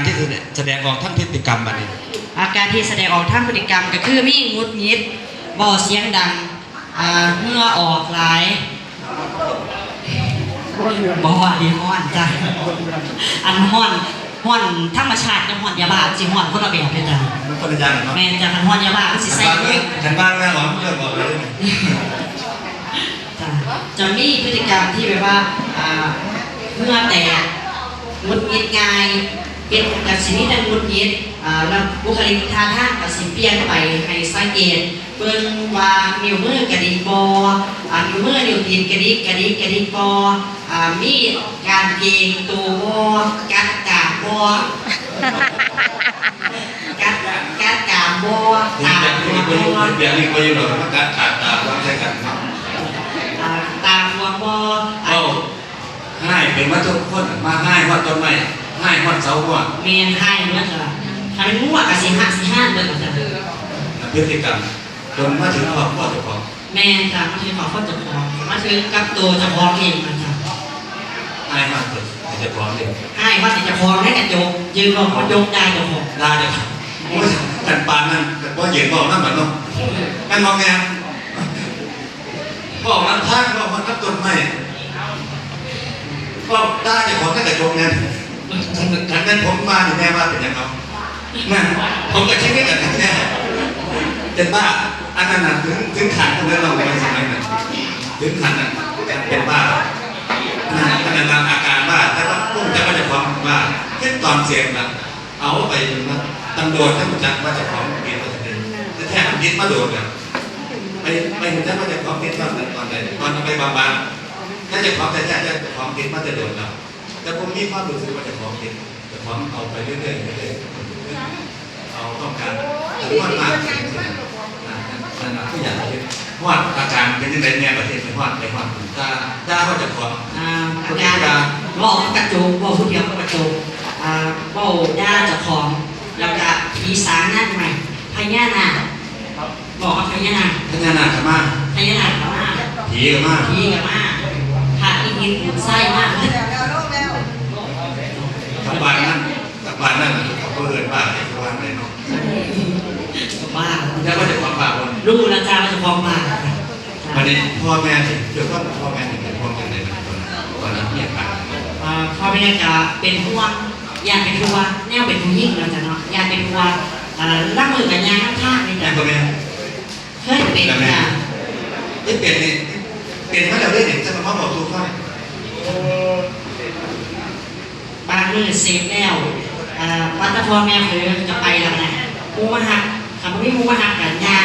ที่แสดงออกทั้งพฤติกรรมบัดนี้อาการที่แสดงออกทางพฤติกรรมก็คือมีงุดหงิดบ่เสียงดังเหงื่อออกหลายบ่ว่าดีฮ้อนจ้ะอันฮ้อนธรรมชาติกับฮ้อนยาบ้าสิฮ้อนคนละแบบเลยจ้ะคนละอย่างเนาะแม่นจ้ะคันฮ้อนยาบ้ามันสิใส่เรื่องฉันบ้างแม่หรอเรื่องบอกเลยจ้ะจะมีพฤติกรรมที่แบบว่าเหงื่อแตกงุดหงิดง่ายเป็นกับสิ่งที่งุดหงิดแล้วบุคลิกท่าทางกับสิ่งเปลี่ยนไปให้สังเกตเบิ่งว่านิ้วมือกระดิกบ่นิ้วมือนิ้วตีนกระดิกบ่มีการเกรงตัวบ่กัดกามบ่กัดกามบ่ตาบวมบ่เดี๋ยวนี้ก็อยู่หรอกมันการขาดตาความใช้กันตาบวมบ่ให้เป็นว่าทุกคนมาให้ฮอดต้นไม้ให้ฮอดเสาหัวแม่นให้เด้อจ้ะถ้าเป็นงัวก็สิห้าเด้อจ้ะพฤติกรรมจนมาถึงครอบครัวเจ้าของแม่จ้ะมาถึงครอบครัวเจ้าของมาถึงกับตัวเจ้าของเองนะจ้ะให้มากเลยเจ้าของเองให้ว่าเจ้าของให้กระจกยืนรอคนยกได้เจ้าของได้เจ้าของโอ้ยกันปานนั่นแต่ว่าเหยียบบอกนั่นเหมือนเนาะกันมองไงบอกมันท่างบอกมันรับต้นไม้ก็ได้เจ้าของให้กระจกเนี่ยฉันนั้นผมมาอยู่แม่ว่าเป็นยังไงนั่นผมก็คิดไม่กันแน่เป็นบ้าอันนั้นถึงขันตรงนั้นเราในสมัยนั้นถึงขันนั้นเป็นบ้าขนาดนั้นอาการบ้าแต่ว่าพุ่งจะมาจากความบ้าแค่ตอนเสียงนะเอาไปนะตำรวจถ้ามันจับมาจากความเปลี่ยนตัวเองแต่แท้มันยึดมาโดนเนี่ยไปมันจะมาจากความคิดตอนไหนตอนไปบางถ้าจะความแต่จะความคิดมาจะโดนเราแต่ผมมีความรู้สึกว่าจะความคิดจะความเอาไปเรื่อยๆเอาต้องการถึงวันมากนั่นนะทุกอย่างว่าอาการเป็นยังไงเนี่ยประเทศเป็นว่าไปว่าจ้าเขาจะขออาการบอกกระจกบอกผู้เดียวกระจกบอกย่าจะของแล้วก็ผีสางนั่นใหม่พญานาคบอกว่าพญานาคกับมาพญานาคกับมาผีกับมาพระอินทร์ไส้มากตะวันนั่นเขาเปิดบ้านไอ้ตะวันเลยเนาะบ้าแล้วก็จะความบาปรู้นะจ๊ะว่าจะความบาปวันนี้พ่อแม่เดี๋ยวก็พ่อแม่เป็นพ่อแม่ในวันนั้นเงียบไปพ่อแม่จะเป็นห่วงอยากเป็นห่วงแนวเป็นผู้ยิ่งเราจะเนาะอยากเป็นห่วงร่างมือกับยาข้างๆนี่จ้ะพ่อแม่เคยเป็นจ้ะที่เป็นนี่เป็นเมื่อเราได้เห็นจะมาพ่อบอกทุกข้บางมือเซฟแล้ววัดพ่อแม่คือจะไปแล้วนะมูมาหักคำว่ามูมาหักกับยาง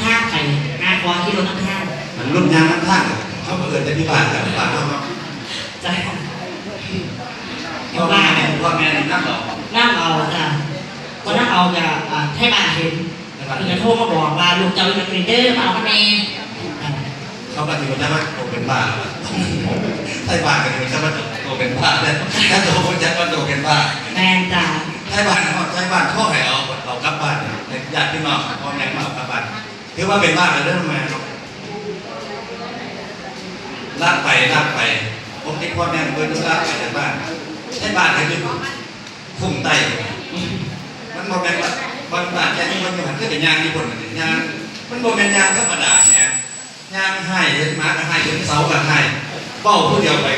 ข้างๆไปงานคอที่รถข้างๆมันรุ่นยางข้างๆเขาเกิดจะพิบาลแต่พิบาลเขาใช่พ่อแม่นั่งเอาจ้ะก็นั่งเอาจะให้บ้านเห็นคือจะโทรมาบอกว่าลูกเจ้าเป็นกรีเดอร์มาเอาคะแนนเขาปฏิบัติได้ว่าโตเป็นบ้าไทยบ้านกันเลยใช่ไหมโตเป็นบ้าแต่ถ้าโตคนจัดว่าโตเป็นบ้าแมนจ้ะไทยบ้านข้อให้เอากลับบ้านญาติพี่น้องพ่อแม่มาเอากลับบ้านถือว่าเป็นบ้าเลยเรื่องมาลากไปผมที่พ่อแม่เพื่อนลากไปจากบ้านไทยบ้านให้ดูคุ้มไตมันโมเมนต์บ้านแค่นี้มันอยู่หันขึ้นเป็นยางญี่ปุ่นยางมันโมเมนต์ยางธรรมดาเนี่ยยางให้หมาก็ให้ถึงเสาก็ให้เป้าผู้เดียวไป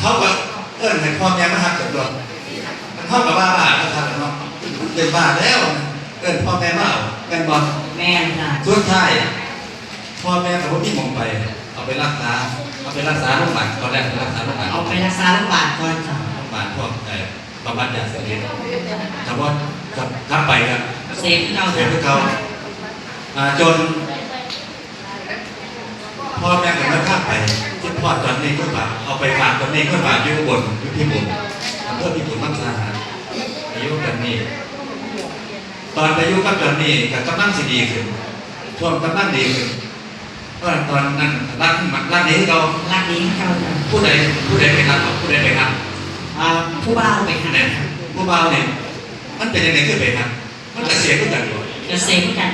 เขาก็เอิ้นให้พ่อแม่มาหักกับตัวมันเท่ากับบ้าก็ทำเนาะเป็นบ้าแล้วเอิ้นพ่อแม่มาเอาเป็นบอลแม่ค่ะสุดท้ายพ่อแม่กับพ่อพี่มองไปเอาไปรักษาโรงพยาบาลตอนแรกไปรักษาโรงพยาบาลเอาไปรักษาโรงพยาบาลก่อนจ้ะโรงพยาบาลพวกบำบัดยาเสพติดแต่ว่ากลับไปกันเสพเก่าจนพ่อแม่กับแม่ข้าไปที่พ่อจอนนี่ก็ฝากเอาไปฝากจอนนี่ก็ฝากอยู่บนอยู่ที่บุญเพื่อที่บุญมั่งสาหัสอายุกันนี่ตอนอายุกับจอนนี่กับกำลังสิดีขึ้นช่วงกำลังดีขึ้นตอนนั้นรักนี้เราผู้ใดไปรักผู้ใดไปรักผู้บ่าวไปหาผู้บ่าวเนี่ยมันเป็นยังไงขึ้นไปครับมันเกษียณขึ้นกันอยู่เกษียณกัน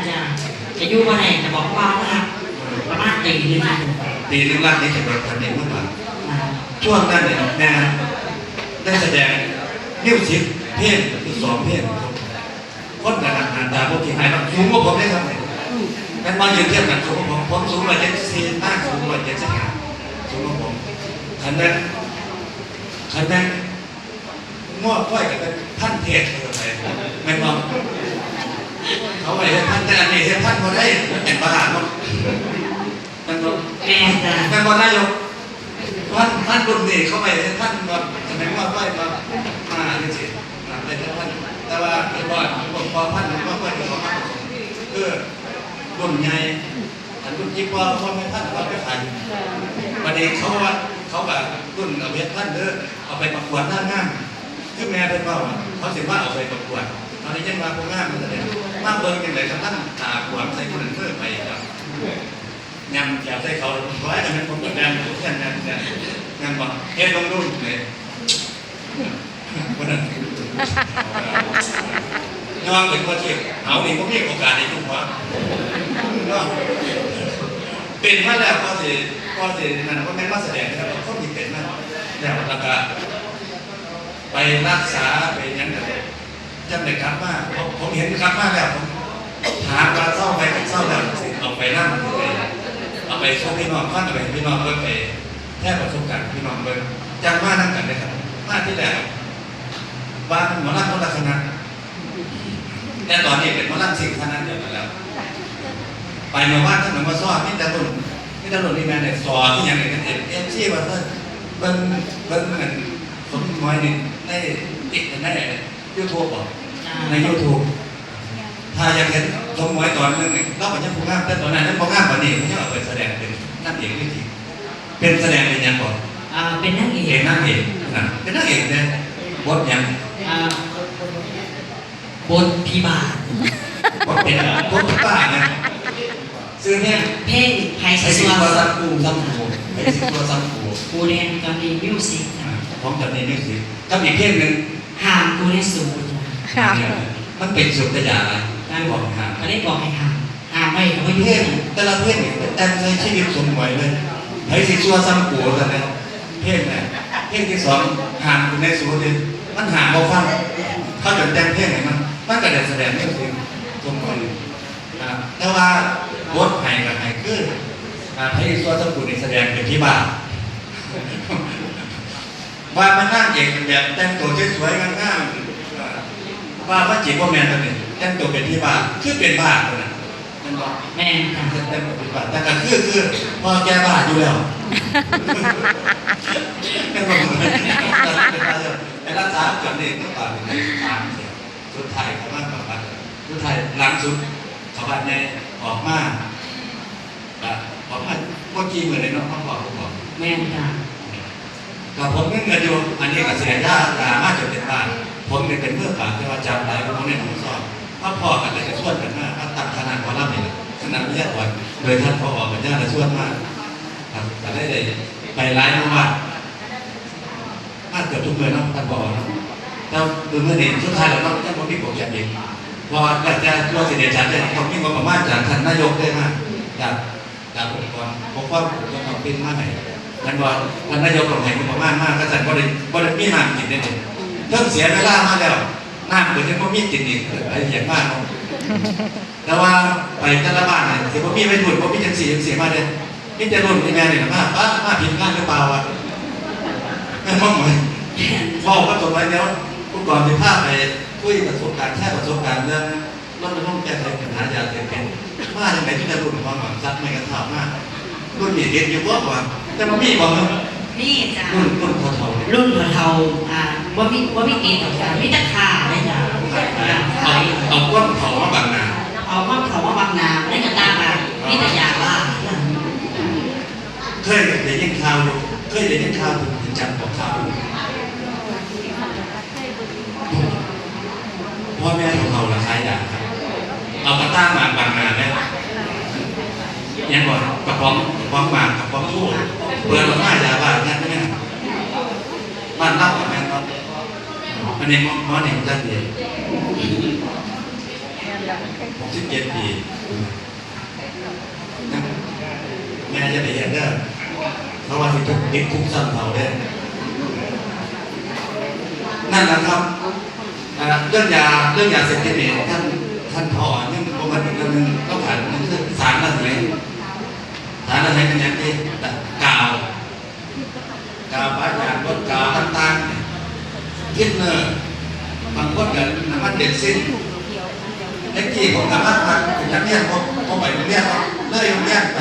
จะอยู่วันไหนจะบอกว่านะครับประมาณตีนึงรักนี้จะเป็นพันเองช่วงนั้นเนี่ยแม่ได้แสดงนิ้วชิดเพ เพศคือสองเพศคนระดับหน้าตาพวกที่หายแบบสูงกว่าผมได้ครับแม่มายืนเทียบกันสูงกว่าผมสูง174หน้าสูง175สูงกว่าผมคันนั้นง้อก้อยกับท่านเทศเลยไปไม่บอกเขาไปให้ท่านแต่อันนี้ให้ท่านพอได้มันเป็นประหารมั้งมันบอก แม่จ้ะ มันบอกนายกท่านรุ่นนี้เข้าไปให้ท่านแบบแสดงว่าก้อยมาจริงๆเป็นท่านแต่ว่าไอ้บอลพอท่านก็ก้อยก็มาคือรุ่นใหญ่ท่านรุ่นจิ๊บว่าพ่อแม่ท่านเราไปผ่านวันนี้เขาแบบรุ่นเอาเวทท่านเด้อเอาไปประกวดหน้างานคือแม่เป็นว่าเขาสิว่าเอาไปประกวดตอนนี้ยังมาโครงงานมันเลยมาเบิ่งยังไงครับท่านตาขวางใส่คนนั้นเพื่อไปครับยำแกใส่เขาร้อยแต่เป็นคนแบบนั้นแค่นั้นงานบอกเฮ้ยลงรุ่นเลยคนนั้นน้องเป็นคนที่เอาหนิก็มีโอกาสในทุกวันก็เป็นมาแล้วก็สินั่นก็ไม่มาแสดงนะครับก็มีเป็นมาแล้วแล้วก็ไปรักษาไปยังไงจำได้ครับว่าผมเห็นครับว่าแล้วผมถามว่าเศร้าไปกับเศร้าแล้วเอาไปนั่งเอาไปชมพี่น้องข้างไปพี่น้องเบิ่งไปแทบประสบการณ์พี่น้องเบิ่งจังว่านั่งกันเลยครับมาที่แรกบ้านหมอลำคนละคณะแต่ตอนนี้เป็นหมอลำสิ่งคณะเดียวกันแล้วไปเมื่อวานท่านหลวงพ่อซ้อนี่แต่รุ่นนี่แม่เนี่ยสอนที่ยังไงกันเอฟซีว่าท่านเบิ่งเหมือนสมมวยนี่ได้ติดในยูทูบบอกในยูทูบถ้าอยากเห็นสมมวยตอนนึงเนี่ยเราก็ยังพูดง่ายแต่ตอนนั้นพองามกว่านี้เขาจะเอาไปแสดงเป็นนักเอกวิธีเป็นแสดงเป็นยังก่อนเป็นนักเอก นักเอกนะเป็นนักเอกเนี่ยบทยังบทพิบาลบทเป็นบทบ้านะซึ่งเนี่ยเพลงไทยไอ้สิ่งตัวซัมปูไอ้สิ่งตัวซัมปูกูเรียนกับดีมิวสิกพร้อมกับในมิวสิกกับอีกเพลงหนึ่งห่างกูได้สูงมันเป็นสุดแต่อย่าอะไรได้บอกห่างก็ได้บอกให้ห่างไม่เขายุ่งแต่ละเพลงเนี่ยแต่ในชีวิตสมหวัยเลยไอ้สิ่งตัวซัมปูกันเลยเพลงเนี่ยเพลงที่สองห่างกูในสูงเลยมันห่างเราฟังเขาจดแต่งเพลงไหนมันก็ได้แสดงมิวสิกสมหวัยแต่ว่าบทไห้กับไห้คือพระอิศวรสัมปูนี่แสดงเป็นที่บ้าว่ามันนั่งเอกแบบแต่งตัวสวยๆงามๆว่าพระจิตว่าแมนตัวนี้แต่งตัวเป็นที่บ้าคือเป็นบ้าตัวนั้นมันบอกแม่แต่งตัวเป็นบ้าแต่ก็คือพอแกบ้าอยู่แล้วแต่ก็เหมือนแต่รักษาจนเด็กก็ตายในทางสุดท้ายเขามาแบบว่าสุดท้ายหลังสุดเขาบ้านในออกมาเมื่อกี้เหมือนในน้องพ่อบอกแม่ค่ะกับผมเงินอยู่อันนี้กับเสียย่าตามาจนเป็นบ้านผมเป็นเพื่อนฝากที่ว่าจำได้ผมเนี่ยผมสอบพ่อกันเลยจะช่วยกันมากตัดขนาดของเราเนี่ยขนาดไม่ยากกว่าโดยท่านพอออกกันยากจะช่วยมากครับแต่ได้เลยไปไล่มาว่าเกือบทุกเมื่อนะท่านบอกนะแต่ดูเมื่อนี้สุดท้ายเราต้องท่านผมพี่ผมจัดเองพอแต่ตัวเสด็จจัดเลยต้องมีความประมาทจากท่านนายกได้มากจากองค์กรปกป้องผมต้องเป็นมากไหนนั่นว่าท่านนายกของแห่งประมาณมากก็สั่งบริมีน้ำกินได้เลยเริ่มเสียเวลามาแล้วน้ำเกิดขึ้นเพราะมีกินอีกอะไรอย่างมากแต่ว่าไปแต่ละบ้านเนี่ยที่ผมมีไม่ถุนผมมีจังสีมาเลยนี่จะรุ่นที่แม่เนี่ยมาผิดงานหรือเปล่าวะไม่มองเลยบอกก็จบไว้แล้วผู้ก่อนมีภาพไปคุยประสบการณ์แค่ประสบการณ์เรื่องรถบรรทุกแก้ไขปัญหายาเสพติดมาอย่างไรที่จะรุ่นความหวังซักไม่กระทำมากรุ่นเด็กอยู่ว่าก่อนแต่มันมีบอกเลยนี่จ้ะรุ่นเท่าว่ามีกินต่อจ้ะมีตะขาเลยจ้ะเอาก้นเขามาบังนาเอาก้นเขามาบังนาได้กระตามามีแต่ยาบ้าเคยได้ยินข่าวอยู่เคยได้ยินข่าวถึงจับของข่าวพ่อแม่ของเราละคายยาครับเอากระต้ามาบังนาไหมยังก่อนกระป๋องหมากกระป๋องทู่เปิดออกมายาบ้าเนี่ยไม่เนี่ยบ้านเล่ากับแม่ครับอันนี้หมอหนึ่งท่านเดียว67 ปีแม่จะไปเห็นเด้อเพราะว่าที่ทุกติดคุกซ้ำเผาเด้อนั่นแหละครับ เรื่องยาเสพติดเนี่ยท่านพ่อเนี่ยประมาณเดือนนึงต้องผ่านนึงคือสารอะไรสารอะไรเป็นอย่างที่กาวป้ายยางรถกาวต่างๆทิศเนอร์บางคนกับน้ำมันเด็ดสิ้นไอ้กี่ผมสามารถมาอย่างเนี้ยผมไปเรียนเลยโรงเรียนไป